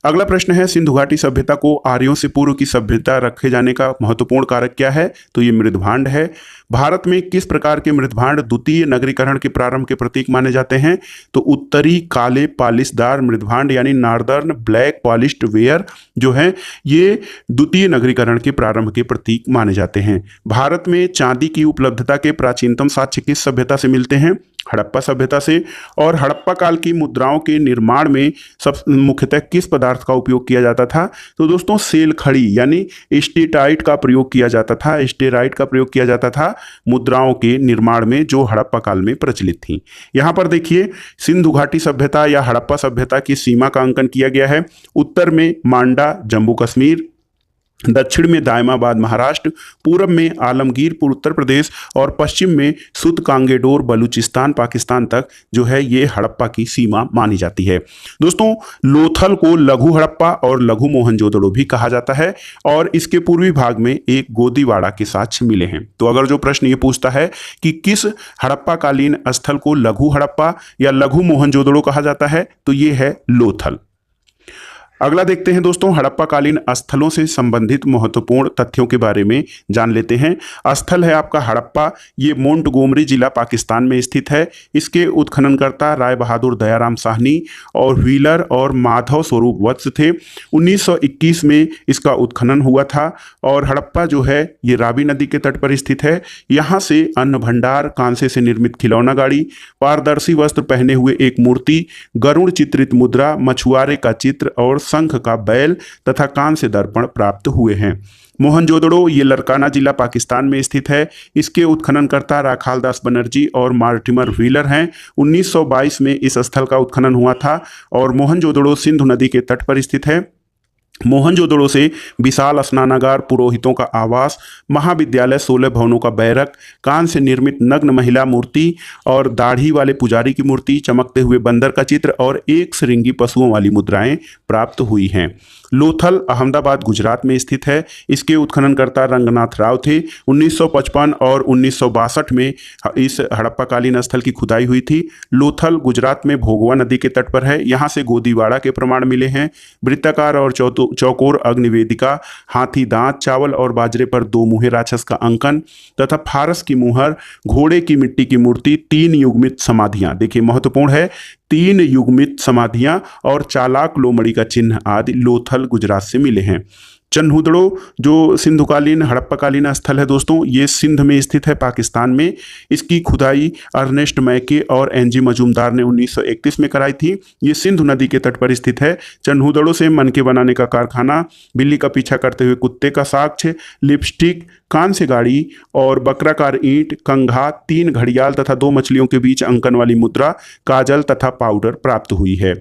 अगला प्रश्न है, सिंधु घाटी सभ्यता को आर्यों से पूर्व की सभ्यता रखे जाने का महत्वपूर्ण कारक क्या है? तो ये मृदभांड है। भारत में किस प्रकार के मृदभांड द्वितीय नगरीकरण के प्रारंभ के प्रतीक माने जाते हैं? तो उत्तरी काले पालिशदार मृदभांड यानी नॉर्दर्न ब्लैक पॉलिश्ड वेयर जो है ये द्वितीय नगरीकरण के प्रारंभ के प्रतीक माने जाते हैं। भारत में चांदी की उपलब्धता के प्राचीनतम साक्ष्य किस सभ्यता से मिलते हैं? हड़प्पा सभ्यता से। और हड़प्पा काल की मुद्राओं के निर्माण में सब मुख्यतः किस पदार्थ का उपयोग किया जाता था? तो दोस्तों, सेल खड़ी यानी स्टेराइट का प्रयोग किया जाता था। स्टेराइट का प्रयोग किया जाता था मुद्राओं के निर्माण में जो हड़प्पा काल में प्रचलित थी। यहाँ पर देखिए, सिंधु घाटी सभ्यता या हड़प्पा सभ्यता की सीमा का अंकन किया गया है। उत्तर में मांडा जम्मू कश्मीर, दक्षिण में दायमाबाद महाराष्ट्र, पूर्व में आलमगीरपुर उत्तर प्रदेश और पश्चिम में सुत कांगेडोर बलूचिस्तान पाकिस्तान तक जो है ये हड़प्पा की सीमा मानी जाती है। दोस्तों, लोथल को लघु हड़प्पा और लघु मोहनजोदड़ो भी कहा जाता है और इसके पूर्वी भाग में एक गोदीवाड़ा के साक्ष्य मिले हैं। तो अगर जो प्रश्न ये पूछता है कि किस हड़प्पा कालीन स्थल को लघु हड़प्पा या लघु मोहनजोदड़ो कहा जाता है, तो ये है लोथल। अगला देखते हैं दोस्तों, हड़प्पा कालीन स्थलों से संबंधित महत्वपूर्ण तथ्यों के बारे में जान लेते हैं। स्थल है आपका हड़प्पा, ये मोंटगोमरी जिला पाकिस्तान में स्थित है। इसके उत्खननकर्ता राय बहादुर दयाराम साहनी और व्हीलर और माधव स्वरूप वत्स थे। 1921 में इसका उत्खनन हुआ था और हड़प्पा जो है ये रावी नदी के तट पर स्थित है। यहाँ से अन्न भंडार, कांसे से निर्मित खिलौना गाड़ी, पारदर्शी वस्त्र पहने हुए एक मूर्ति, गरुड़ चित्रित मुद्रा, मछुआरे का चित्र और शंख का बैल तथा कांस्य दर्पण प्राप्त हुए हैं। मोहनजोदड़ो ये लरकाना जिला पाकिस्तान में स्थित है। इसके उत्खननकर्ता राखालदास बनर्जी और मार्टिमर व्हीलर हैं। 1922 में इस स्थल का उत्खनन हुआ था और मोहनजोदड़ो सिंधु नदी के तट पर स्थित है। मोहनजोदड़ो से विशाल स्नानागार, पुरोहितों का आवास, महाविद्यालय, 16 भवनों का बैरक, कान से निर्मित नग्न महिला मूर्ति और दाढ़ी वाले पुजारी की मूर्ति, चमकते हुए बंदर का चित्र और एक श्रृंगी पशुओं वाली मुद्राएं प्राप्त हुई हैं। लोथल अहमदाबाद गुजरात में स्थित है। इसके उत्खननकर्ता रंगनाथ राव थे। 1955 और 1962 में इस हड़प्पाकालीन स्थल की खुदाई हुई थी। लोथल गुजरात में भोगवा नदी के तट पर है। यहाँ से गोदीवाड़ा के प्रमाण मिले हैं। वृत्ताकार और चौकोर अग्निवेदिका, हाथी दांत, चावल और बाजरे पर 2 मुहे राक्षस का अंकन तथा फारस की मुहर, घोड़े की मिट्टी की मूर्ति, 3 युग्मित समाधियां, देखिए महत्वपूर्ण है, 3 युग्मित समाधियां और चालाक लोमड़ी का चिन्ह आदि लोथल गुजरात से मिले हैं। चन्हुदड़ो जो सिंधुकालीन हड़प्पाकालीन स्थल है दोस्तों, ये सिंध में स्थित है पाकिस्तान में। इसकी खुदाई अर्नेस्ट मैके और एनजी मजूमदार ने 1931 में कराई थी। ये सिंधु नदी के तट पर स्थित है। चन्हुदड़ो से मनके बनाने का कारखाना, बिल्ली का पीछा करते हुए कुत्ते का साक्ष्य, लिपस्टिक, कांस्य गाड़ी और बकराकार ईंट, कंघा, 3 घड़ियाल तथा 2 मछलियों के बीच अंकन वाली मुद्रा, काजल तथा पाउडर प्राप्त हुई है।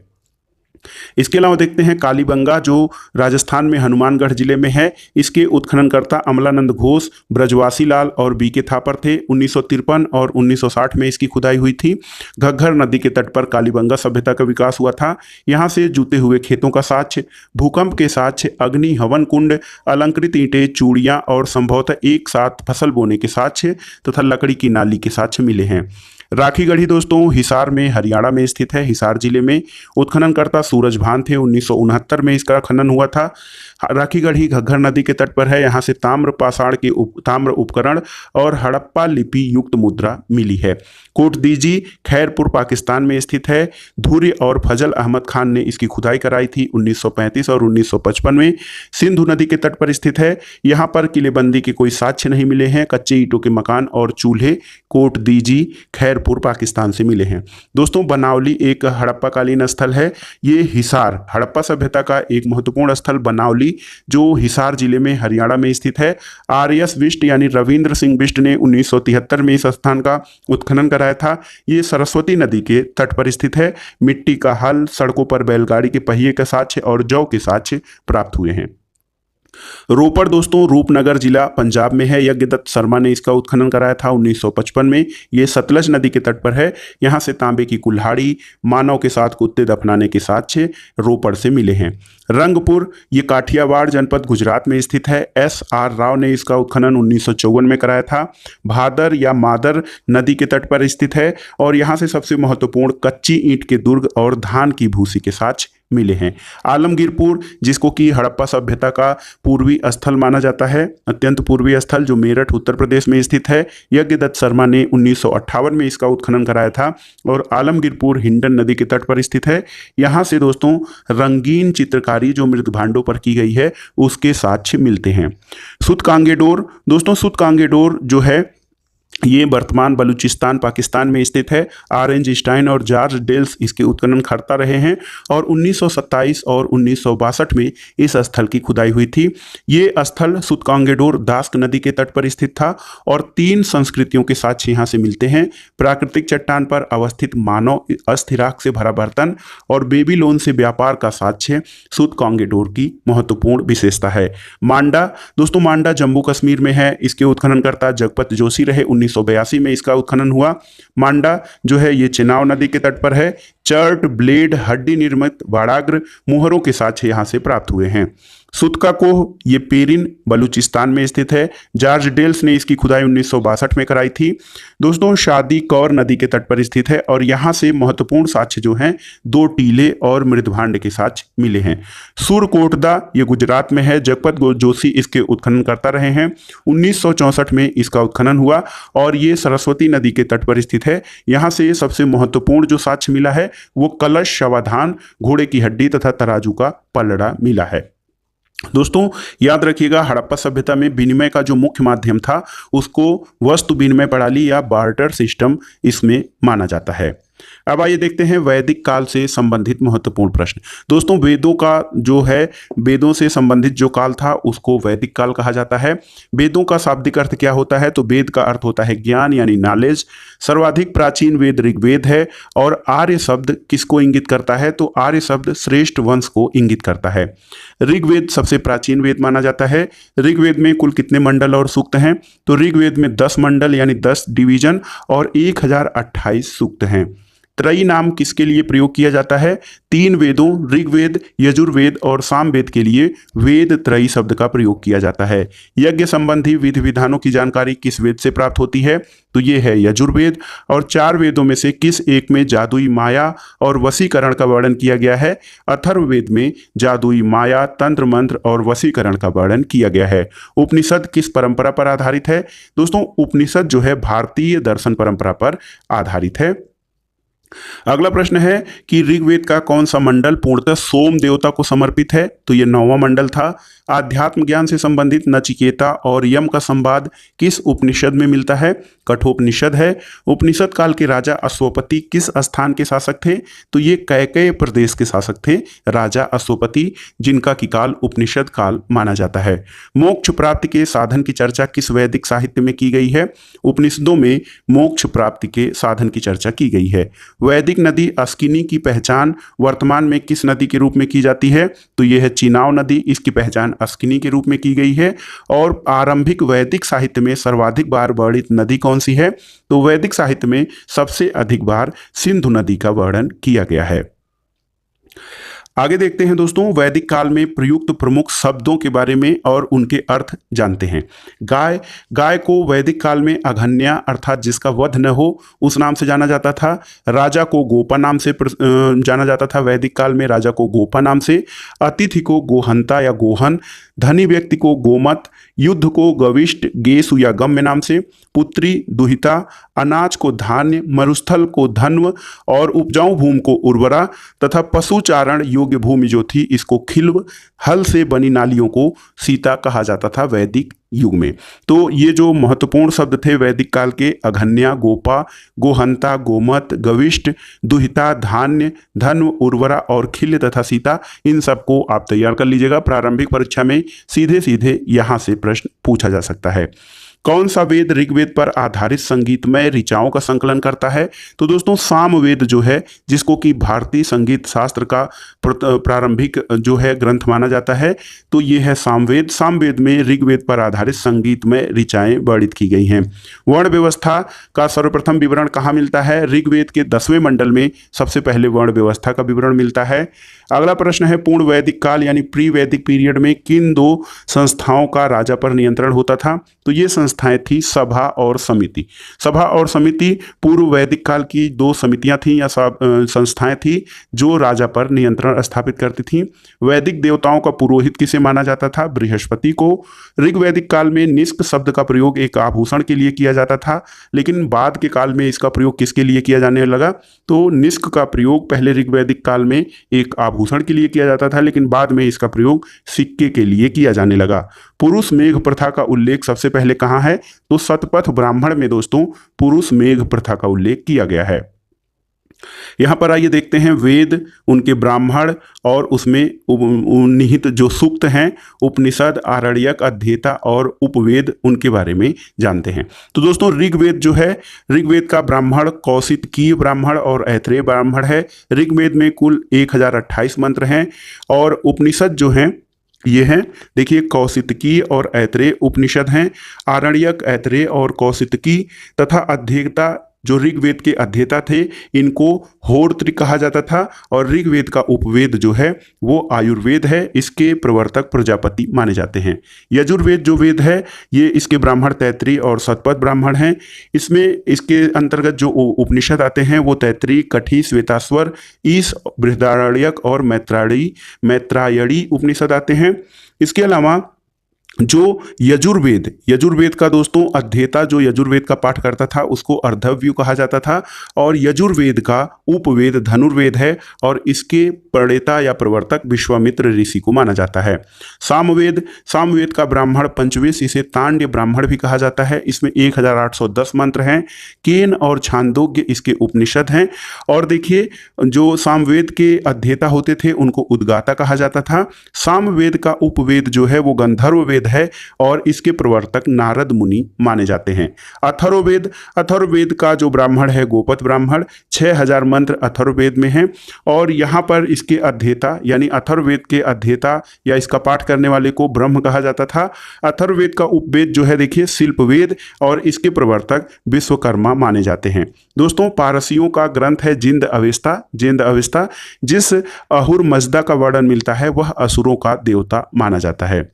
इसके अलावा देखते हैं कालीबंगा जो राजस्थान में हनुमानगढ़ जिले में है। इसके उत्खननकर्ता अमलानंद घोष, ब्रजवासी लाल और बीके थापर थे। 1953 और 1960 में इसकी खुदाई हुई थी। घग्घर नदी के तट पर कालीबंगा सभ्यता का विकास हुआ था। यहाँ से जुते हुए खेतों का साक्ष्य, भूकंप के साक्ष्य, अग्नि हवन कुंड, अलंकृत ईंटें, चूड़ियाँ और संभवतः एक साथ फसल बोने के साक्ष्य तथा लकड़ी की नाली के साक्ष्य मिले हैं। राखीगढ़ी दोस्तों हिसार में हरियाणा में स्थित है। हिसार जिले में उत्खननकर्ता सूरजभान थे। 1969 में इसका खनन हुआ था। राखीगढ़ी घग्घर नदी के तट पर है। यहाँ से ताम्र पाषाण के ताम्र उपकरण और हड़प्पा लिपि युक्त मुद्रा मिली है। कोटदीजी खैरपुर पाकिस्तान में स्थित है। धुर्य और फजल अहमद खान ने इसकी खुदाई कराई थी 1935 और 1955 में। सिंधु नदी के तट पर स्थित है। यहाँ पर किलेबंदी के कोई साक्ष्य नहीं मिले हैं। कच्चे ईंटों के मकान और चूल्हे कोटदीजी खैर खैरपुर पाकिस्तान से मिले हैं। दोस्तों बनावली एक हड़प्पाकालीन स्थल है। ये हिसार हड़प्पा सभ्यता का एक महत्वपूर्ण स्थल बनावली जो हिसार जिले में हरियाणा में स्थित है। आर.एस. बिष्ट यानी रविंद्र सिंह बिष्ट ने 1973 में इस स्थान का उत्खनन कराया था। ये सरस्वती नदी के तट पर स्थित है। मिट्टी का हल, सड़कों पर बैलगाड़ी के पहिए के साक्ष्य और जौ के साक्ष्य प्राप्त हुए हैं। रोपड़ दोस्तों रूपनगर जिला पंजाब में है। यज्ञदत्त शर्मा ने इसका उत्खनन कराया था 1955 में। ये सतलज नदी के तट पर है। यहाँ से तांबे की कुल्हाड़ी, मानव के साथ कुत्ते दफनाने के साक्ष्य रोपड़ से मिले हैं। रंगपुर ये काठियावाड़ जनपद गुजरात में स्थित है। S.R. राव ने इसका उत्खनन 1954 में कराया था। भादर या मादर नदी के तट पर स्थित है और यहाँ से सबसे महत्वपूर्ण कच्ची ईंट के दुर्ग और धान की भूसी के साक्ष्य मिले हैं। आलमगीरपुर जिसको कि हड़प्पा सभ्यता का पूर्वी स्थल माना जाता है, अत्यंत पूर्वी स्थल जो मेरठ उत्तर प्रदेश में स्थित है। यज्ञदत्त शर्मा ने 1958 में इसका उत्खनन कराया था और आलमगीरपुर हिंडन नदी के तट पर स्थित है। यहाँ से दोस्तों रंगीन चित्रकारी जो मृत भांडों पर की गई है उसके साक्ष्य मिलते हैं। सुतकांगेडोर दोस्तों सुतकांगेडोर जो है ये वर्तमान बलूचिस्तान पाकिस्तान में स्थित है। R.N. स्टाइन और जॉर्ज डेल्स इसके उत्खनन करता रहे हैं और 1927 और 1962 में इस स्थल की खुदाई हुई थी। ये स्थल सुतकांगेडोर दास्क नदी के तट पर स्थित था और 3 संस्कृतियों के साक्ष्य यहाँ से मिलते हैं। प्राकृतिक चट्टान पर अवस्थित मानव अस्थिराख से भरा बर्तन और बेबीलोन से व्यापार का साक्ष्य सुतकांगेडोर की महत्वपूर्ण विशेषता है। मांडा दोस्तों मांडा जम्मू कश्मीर में है। इसके उत्खननकर्ता जगपत जोशी रहे। 1982 में इसका उत्खनन हुआ। मांडा जो है ये चिनाव नदी के तट पर है। चर्ट, ब्लेड, हड्डी निर्मित वाड़ाग्र मोहरों के साक्ष्य यहाँ से प्राप्त हुए हैं। सुतका को ये पेरिन बलूचिस्तान में स्थित है। जॉर्ज डेल्स ने इसकी खुदाई 1962 में कराई थी। दोस्तों शादी कौर नदी के तट पर स्थित है और यहाँ से महत्वपूर्ण साक्ष्य जो हैं 2 टीले और मृदभांड के साक्ष्य मिले हैं। सुरकोटदा ये गुजरात में है। जगपत जोशी इसके उत्खनन करता रहे हैं। 1964 में इसका उत्खनन हुआ और ये सरस्वती नदी के तट पर स्थित है। यहाँ से सबसे महत्वपूर्ण जो साक्ष्य मिला है वो कलश, शवाधान, घोड़े की हड्डी तथा तराजू का पलड़ा मिला है। दोस्तों याद रखिएगा हड़प्पा सभ्यता में विनिमय का जो मुख्य माध्यम था उसको वस्तु विनिमय प्रणाली या बार्टर सिस्टम इसमें माना जाता है। अब आइए देखते हैं वैदिक काल से संबंधित महत्वपूर्ण प्रश्न। दोस्तों वेदों का जो है वेदों से संबंधित जो काल था उसको वैदिक काल कहा जाता है। वेदों का शाब्दिक अर्थ क्या होता है तो वेद का अर्थ होता है ज्ञान यानी नॉलेज। सर्वाधिक प्राचीन वेद ऋग्वेद है और आर्य शब्द किसको इंगित करता है तो आर्य शब्द श्रेष्ठ वंश को इंगित करता है। ऋग्वेद सबसे प्राचीन वेद माना जाता है। ऋग्वेद में कुल कितने मंडल और सूक्त हैं तो ऋग्वेद में 10 मंडल यानी 10 डिवीजन और 1028 सूक्त हैं। त्रयी नाम किसके लिए प्रयोग किया जाता है 3 वेदों ऋग्वेद, यजुर्वेद और सामवेद के लिए वेद त्रयी शब्द का प्रयोग किया जाता है। यज्ञ संबंधी विधि विधानों की जानकारी किस वेद से प्राप्त होती है तो ये है यजुर्वेद। और 4 वेदों में से किस एक में जादुई माया और वशीकरण का वर्णन किया गया है अथर्ववेद में जादुई माया, तंत्र मंत्र और वशीकरण का वर्णन किया गया है। उपनिषद किस परंपरा पर आधारित है दोस्तों उपनिषद जो है भारतीय दर्शन परंपरा पर आधारित है। अगला प्रश्न है कि ऋग्वेद का कौन सा मंडल पूर्णतः सोम देवता को समर्पित है तो यह 9वां मंडल था। आध्यात्म ज्ञान से संबंधित नचिकेता और यम का संवाद किस उपनिषद में मिलता है कठोपनिषद है। उपनिषद काल के राजा अश्वपति किस स्थान के शासक थे तो ये कैकेय प्रदेश के शासक थे राजा अश्वपति जिनका की काल उपनिषद काल माना जाता है। मोक्ष प्राप्ति के साधन की चर्चा किस वैदिक साहित्य में की गई है उपनिषदों में मोक्ष प्राप्ति के साधन की चर्चा की गई है। वैदिक नदी अस्किनी की पहचान वर्तमान में किस नदी के रूप में की जाती है तो यह है चिनाव नदी। इसकी पहचान अस्किनी के रूप में की गई है। और आरंभिक वैदिक साहित्य में सर्वाधिक बार वर्णित नदी कौन सी है तो वैदिक साहित्य में सबसे अधिक बार सिंधु नदी का वर्णन किया गया है। आगे देखते हैं दोस्तों वैदिक काल में प्रयुक्त प्रमुख शब्दों के बारे में और उनके अर्थ जानते हैं। गाय, गाय को वैदिक काल में अघन्या अर्थात जिसका वध न हो उस नाम से जाना जाता था। राजा को गोपा नाम से जाना जाता था वैदिक काल में राजा को गोपा नाम से। अतिथि को गोहंता या गोहन, धनी व्यक्ति को गोमत, युद्ध को गविष्ट गेसु या गम्य नाम से, पुत्री दुहिता, अनाज को धान्य, मरुस्थल को धन्व और उपजाऊ भूमि को उर्वरा तथा पशुचारण योग्य भूमि जो थी इसको खिल्व, हल से बनी नालियों को सीता कहा जाता था वैदिक युग में। तो ये जो महत्वपूर्ण शब्द थे वैदिक काल के, अघन्या, गोपा, गोहंता, गोमत, गविष्ट, दुहिता, धान्य, धन, उर्वरा और खिल्य तथा सीता, इन सबको आप तैयार कर लीजिएगा। प्रारंभिक परीक्षा में सीधे सीधे यहाँ से प्रश्न पूछा जा सकता है। कौन सा वेद ऋग्वेद पर आधारित संगीतमय ऋचाओं का संकलन करता है? तो दोस्तों सामवेद जो है, जिसको कि भारतीय संगीत शास्त्र का प्रारंभिक जो है ग्रंथ माना जाता है, तो ये है सामवेद। सामवेद में ऋग्वेद पर आधारित संगीतमय ऋचाएं वर्णित की गई हैं। वर्ण व्यवस्था का सर्वप्रथम विवरण कहाँ मिलता है? ऋग्वेद के 10वें मंडल में सबसे पहले वर्ण व्यवस्था का विवरण मिलता है। अगला प्रश्न है, पूर्ण वैदिक काल यानी प्री वैदिक पीरियड में किन दो संस्थाओं का राजा पर नियंत्रण होता था? तो ये संस्थाएं थी सभा और समिति। सभा और समिति पूर्व वैदिक काल की दो समितियां थीं या संस्थाएं थी जो राजा पर नियंत्रण स्थापित करती थीं। वैदिक देवताओं का पुरोहित किसे माना जाता था? बृहस्पति को। ऋग्वैदिक काल में निष्क शब्द का प्रयोग एक आभूषण के लिए किया जाता था, लेकिन बाद के काल में इसका प्रयोग किसके लिए किया जाने लगा? तो निष्क का प्रयोग पहले ऋग्वैदिक काल में एक आभूषण के लिए किया जाता था, लेकिन बाद में इसका प्रयोग सिक्के के लिए किया जाने लगा। पुरुष मेघ प्रथा का उल्लेख सबसे पहले कहाँ है? तो शतपथ ब्राह्मण में दोस्तों पुरुष मेघ प्रथा का उल्लेख किया गया है। यहां पर आइए देखते हैं वेद, उनके ब्राह्मण और उसमें निहित जो सूक्त हैं, उपनिषद, आरण्यक, अध्येता और उपवेद, उनके बारे में जानते हैं। तो दोस्तों ऋग्वेद जो है, ऋग्वेद का ब्राह्मण कौशितकीय ब्राह्मण और ऐत्रेय ब्राह्मण है। ऋग्वेद में कुल 1028 मंत्र हैं और उपनिषद जो हैं ये हैं, देखिए कौशितकी और ऐत्रेय उपनिषद हैं। आरण्यक, ऐत्रेय और कौशितकी तथा अध्येता जो ऋग्वेद के अध्येता थे, इनको होर्त्री कहा जाता था। और ऋग्वेद का उपवेद जो है वो आयुर्वेद है, इसके प्रवर्तक प्रजापति माने जाते हैं। यजुर्वेद जो वेद है ये इसके ब्राह्मण तैत्रीय और शतपथ ब्राह्मण हैं। इसमें इसके अंतर्गत जो उपनिषद आते हैं वो तैत्रीय, कठी, श्वेताश्वर, ईश, बृहदारण्यक और मैत्रायणी उपनिषद आते हैं। इसके अलावा जो यजुर्वेद का दोस्तों अध्येता जो यजुर्वेद का पाठ करता था उसको अर्धव्यु कहा जाता था। और यजुर्वेद का उपवेद धनुर्वेद है और इसके प्रणेता या प्रवर्तक विश्वामित्र ऋषि को माना जाता है। सामवेद का ब्राह्मण पंचवेश, इसे तांड्य ब्राह्मण भी कहा जाता है। इसमें 1810 मंत्र हैं। केन और छांदोग्य इसके उपनिषद हैं। और देखिए जो सामवेद के अध्येता होते थे उनको उद्गाता कहा जाता था। सामवेद का उपवेद जो है वो गंधर्व वेद है और इसके प्रवर्तक नारद मुनि माने जाते हैं। अथर्ववेद का जो ब्राह्मण है गोपत ब्राह्मण, 6000 मंत्र अथर्ववेद में हैं और यहाँ पर इसके अध्येता यानी अथर्ववेद के अध्येता या इसका पाठ करने वाले को ब्रह्म कहा जाता था। अथर्ववेद का उपवेद जो है देखिए शिल्पवेद और इसके प्रवर्तक विश्वकर्मा माने जाते हैं। दोस्तों पारसियों का ग्रंथ है जिंद अवेस्ता, जिस अहुर मजदा का वर्णन मिलता है वह असुरों का देवता माना जाता है।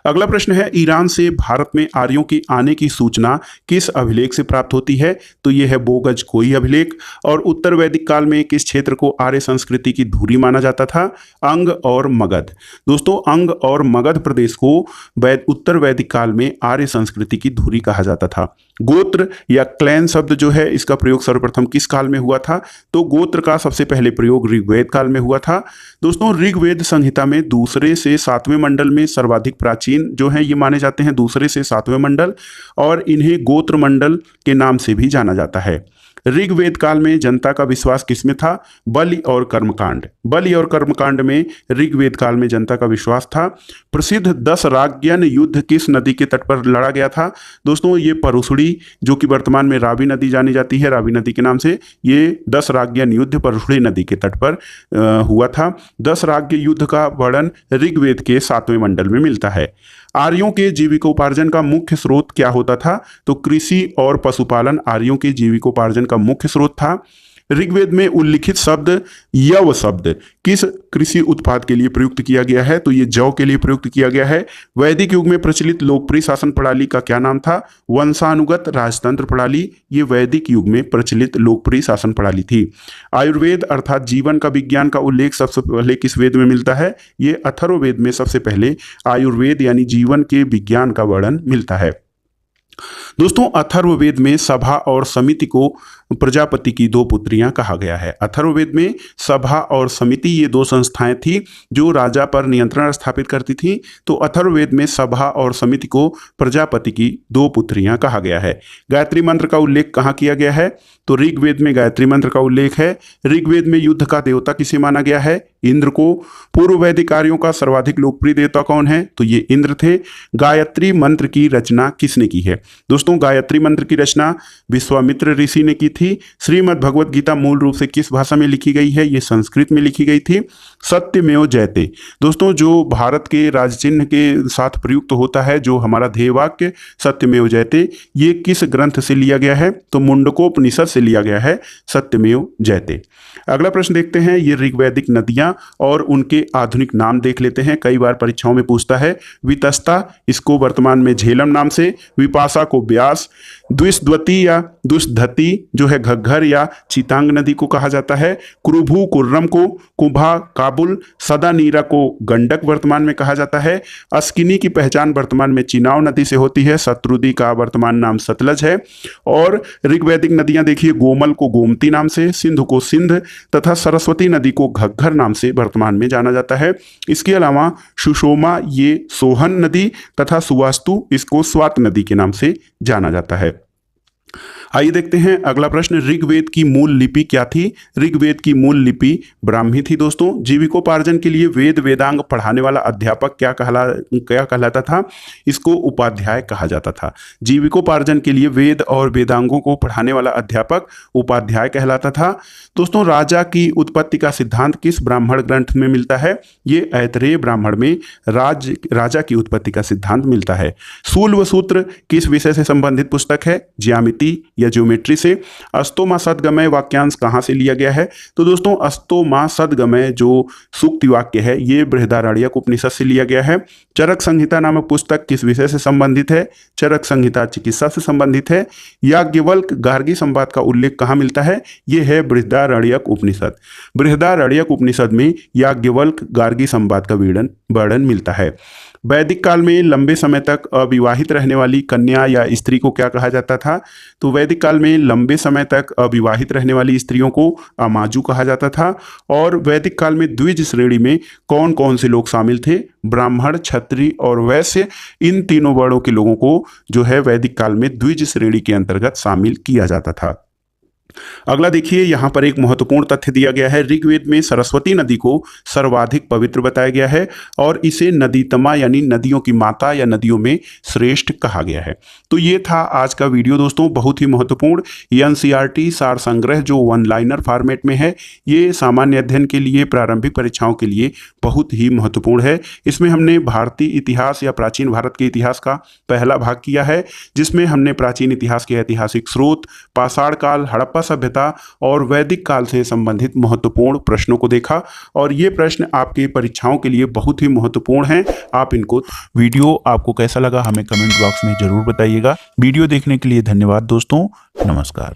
अगला प्रश्न है, ईरान से भारत में आर्यों के आने की सूचना किस अभिलेख से प्राप्त होती है? तो यह है बोगज कोई अभिलेख। और उत्तर वैदिक काल में किस क्षेत्र को आर्य संस्कृति की धुरी माना जाता था? अंग और मगध। दोस्तों अंग और मगध प्रदेश को उत्तर वैदिक काल में आर्य संस्कृति की धुरी कहा जाता था। गोत्र या क्लैन शब्द जो है इसका प्रयोग सर्वप्रथम किस काल में हुआ था? तो गोत्र का सबसे पहले प्रयोग ऋग्वेद काल में हुआ था। दोस्तों ऋग्वेद संहिता में दूसरे से 7वें मंडल में सर्वाधिक प्राचीन जो है ये माने जाते हैं, दूसरे से 7वें मंडल, और इन्हें गोत्र मंडल के नाम से भी जाना जाता है। ऋग्वेद काल में जनता का विश्वास किसमें था? बलि और कर्मकांड में ऋग्वेद काल में जनता का विश्वास था। प्रसिद्ध 10 राग्यन युद्ध किस नदी के तट पर लड़ा गया था? दोस्तों ये परुशड़ी जो कि वर्तमान में रावी नदी जानी जाती है, रावी नदी के नाम से, ये 10 राग्यन युद्ध परुशड़ी नदी के तट पर हुआ था। 10 राज्य युद्ध का वर्णन ऋग्वेद के 7वें मंडल में मिलता है। आर्यों के जीविकोपार्जन का मुख्य स्रोत क्या होता था? तो कृषि और पशुपालन आर्यों के जीविकोपार्जन का मुख्य स्रोत था। ऋग्वेद में उल्लिखित शब्द यव शब्द किस कृषि उत्पाद के लिए प्रयुक्त किया गया है? तो ये जौ के लिए प्रयुक्त किया गया है। वैदिक युग में प्रचलित लोकप्रिय शासन प्रणाली का क्या नाम था? वंशानुगत राजतंत्र प्रणाली, ये वैदिक युग में प्रचलित लोकप्रिय शासन प्रणाली थी। आयुर्वेद अर्थात जीवन का विज्ञान का उल्लेख सबसे पहले किस वेद में मिलता है? ये अथर्ववेद में सबसे पहले आयुर्वेद यानी जीवन के विज्ञान का वर्णन मिलता है। दोस्तों अथर्ववेद में सभा और समिति को प्रजापति की दो पुत्रियां कहा गया है। अथर्ववेद में सभा और समिति ये दो संस्थाएं थी जो राजा पर नियंत्रण स्थापित करती थी। तो अथर्ववेद में सभा और समिति को प्रजापति की दो पुत्रियां कहा गया है। गायत्री मंत्र का उल्लेख कहाँ किया गया है? तो ऋग्वेद में गायत्री मंत्र का उल्लेख है। ऋग्वेद में युद्ध का देवता किसे माना गया है? इंद्र को। पूर्व वैदिक कार्यों का सर्वाधिक लोकप्रिय देवता कौन है? तो ये इंद्र थे। गायत्री मंत्र की रचना किसने की है? दोस्तों गायत्री मंत्र की रचना विश्वामित्र ऋषि ने की थी। श्रीमद् भगवत गीता मूल रूप से किस भाषा में लिखी गई है? ये संस्कृत में लिखी गई थी। सत्यमेव जयते दोस्तों जो भारत के राज चिन्ह के साथ प्रयुक्त होता है, जो हमारा ध्येय वाक्य सत्यमेव जयते, ये किस ग्रंथ से लिया गया है? तो मुंडकोपनिषद से लिया गया है सत्यमेव जयते। अगला प्रश्न देखते हैं। ये ऋग्वैदिक नदियां और उनके आधुनिक नाम देख लेते हैं। कई बार परीक्षाओं में पूछता है। वितस्ता, इसको वर्तमान में झेलम नाम से, विपाशा को ब्यास, द्विषद्वती या दुष्धती जो है घग्घर या चितांग नदी को कहा जाता है, क्रुभु कुर्रम को, कुंभा काबुल, सदानीरा को गंडक वर्तमान में कहा जाता है, अस्किनी की पहचान वर्तमान में चिनाव नदी से होती है, शत्रुदी का वर्तमान नाम सतलज है। और ऋग्वैदिक नदियां देखिए, गोमल को गोमती नाम से, सिंधु को सिंध तथा सरस्वती नदी को घग्घर नाम से वर्तमान में जाना जाता है। इसके अलावा सुषोमा ये सोहन नदी तथा सुवास्तु इसको स्वात नदी के नाम से जाना जाता है। आइए देखते हैं अगला प्रश्न। ऋग्वेद की मूल लिपि क्या थी? ऋग्वेद की मूल लिपि ब्राह्मी थी। दोस्तों जीविकोपार्जन के लिए वेद वेदांग पढ़ाने वाला अध्यापक क्या कहलाता था? इसको उपाध्याय कहा जाता था। जीविकोपार्जन के लिए वेद और वेदांगों को पढ़ाने वाला अध्यापक उपाध्याय कहलाता था। दोस्तों राजा की उत्पत्ति का सिद्धांत किस ब्राह्मण ग्रंथ में मिलता है? ये ऐतरेय ब्राह्मण में राजा की उत्पत्ति का सिद्धांत मिलता है। शूल व सूत्र किस विषय से संबंधित पुस्तक है? ज्यामिति या ज्योमेट्री से। अस्तोमा सदगमय वाक्यांश कहाँ से लिया गया है? तो दोस्तों अस्तोमा सदगमय जो सूक्ति वाक्य है ये बृहदारण्यक उपनिषद से लिया गया है। चरक संहिता नामक पुस्तक किस विषय से संबंधित है? चरक संहिता चिकित्सा से संबंधित है। याज्ञवल्क गार्गी संवाद का उल्लेख कहाँ मिलता है? ये है बृहदारण्यक उपनिषद। बृहदारण्यक उपनिषद में याज्ञवल्क गार्गी संवाद का वर्णन मिलता है। वैदिक काल में लंबे समय तक अविवाहित रहने वाली कन्या या स्त्री को क्या कहा जाता था? तो वैदिक काल में लंबे समय तक अविवाहित रहने वाली स्त्रियों को अमाजु कहा जाता था। और वैदिक काल में द्विज श्रेणी में कौन कौन से लोग शामिल थे? ब्राह्मण, क्षत्रिय और वैश्य, इन तीनों वर्णों के लोगों को जो है वैदिक काल में द्विज श्रेणी के अंतर्गत शामिल किया जाता था। अगला देखिए, यहां पर एक महत्वपूर्ण तथ्य दिया गया है। ऋग्वेद में सरस्वती नदी को सर्वाधिक पवित्र बताया गया है और इसे नदीतमा यानी नदियों की माता या नदियों में श्रेष्ठ कहा गया है। तो ये था आज का वीडियो दोस्तों, बहुत ही महत्वपूर्ण। एनसीईआरटी सार संग्रह जो वन लाइनर फॉर्मेट में है, ये सामान्य अध्ययन के लिए, प्रारंभिक परीक्षाओं के लिए बहुत ही महत्वपूर्ण है। इसमें हमने भारतीय इतिहास या प्राचीन भारत के इतिहास का पहला भाग किया है, जिसमें हमने प्राचीन इतिहास के ऐतिहासिक स्रोत, पाषाण काल, हड़प्पा सभ्यता और वैदिक काल से संबंधित महत्वपूर्ण प्रश्नों को देखा। और ये प्रश्न आपकी परीक्षाओं के लिए बहुत ही महत्वपूर्ण हैं। आप इनको वीडियो आपको कैसा लगा हमें कमेंट बॉक्स में जरूर बताइएगा। वीडियो देखने के लिए धन्यवाद दोस्तों, नमस्कार।